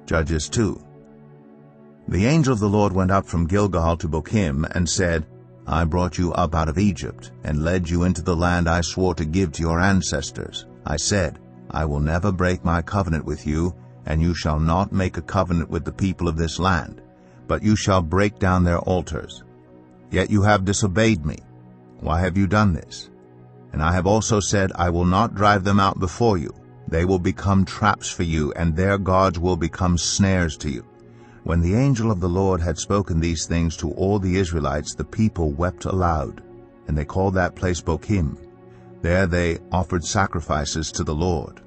Judges 2. The angel of the Lord went up from Gilgal to Bokim, and said, I brought you up out of Egypt, and led you into the land I swore to give to your ancestors. I said, I will never break my covenant with you, and you shall not make a covenant with the people of this land, but you shall break down their altars. Yet you have disobeyed me. Why have you done this? And I have also said, I will not drive them out before you. They will become traps for you, and their gods will become snares to you. When the angel of the Lord had spoken these things to all the Israelites, the people wept aloud, and they called that place Bokim. There they offered sacrifices to the Lord.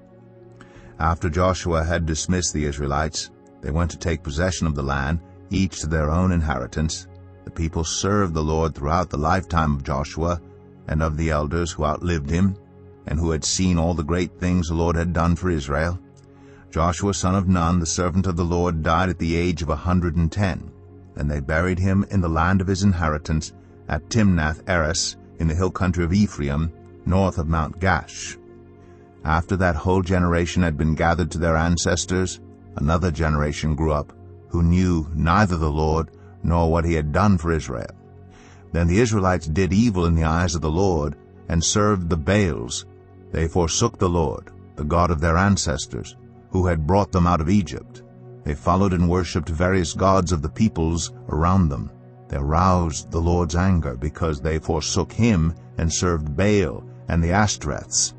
After Joshua had dismissed the Israelites, they went to take possession of the land, each to their own inheritance. The people served the Lord throughout the lifetime of Joshua and of the elders who outlived him, and who had seen all the great things the Lord had done for Israel. Joshua son of Nun, the servant of the Lord, died at the age of 110, and they buried him in the land of his inheritance at Timnath-Eres in the hill country of Ephraim, north of Mount Gash. After that whole generation had been gathered to their ancestors, another generation grew up, who knew neither the Lord nor what he had done for Israel. Then the Israelites did evil in the eyes of the Lord, and served the Baals. They forsook the Lord, the God of their ancestors, who had brought them out of Egypt. They followed and worshipped various gods of the peoples around them. They aroused the Lord's anger, because they forsook him and served Baal and the Ashtoreths.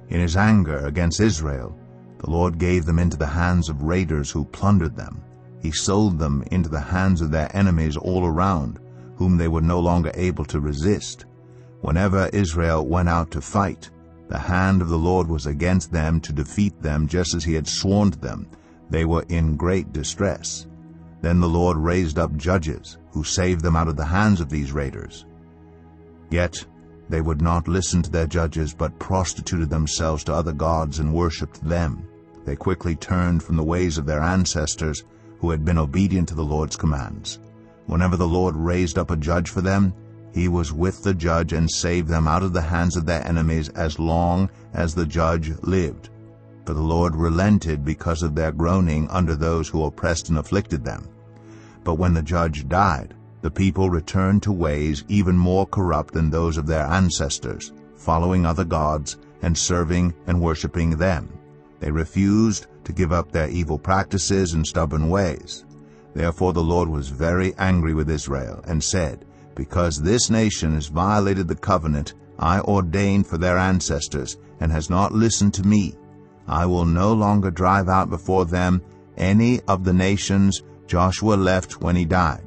In his anger against Israel, the Lord gave them into the hands of raiders who plundered them. He sold them into the hands of their enemies all around, whom they were no longer able to resist. Whenever Israel went out to fight, the hand of the Lord was against them to defeat them, just as he had sworn to them. They were in great distress. Then the Lord raised up judges, who saved them out of the hands of these raiders. Yet they would not listen to their judges, but prostituted themselves to other gods and worshipped them. They quickly turned from the ways of their ancestors, who had been obedient to the Lord's commands. Whenever the Lord raised up a judge for them, he was with the judge and saved them out of the hands of their enemies as long as the judge lived. For the Lord relented because of their groaning under those who oppressed and afflicted them. But when the judge died, the people returned to ways even more corrupt than those of their ancestors, following other gods and serving and worshiping them. They refused to give up their evil practices and stubborn ways. Therefore the Lord was very angry with Israel, and said, Because this nation has violated the covenant I ordained for their ancestors, and has not listened to me, I will no longer drive out before them any of the nations Joshua left when he died.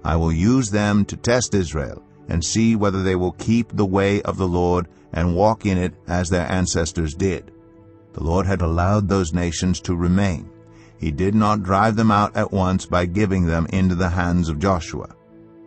I will use them to test Israel, and see whether they will keep the way of the Lord and walk in it as their ancestors did. The Lord had allowed those nations to remain. He did not drive them out at once by giving them into the hands of Joshua.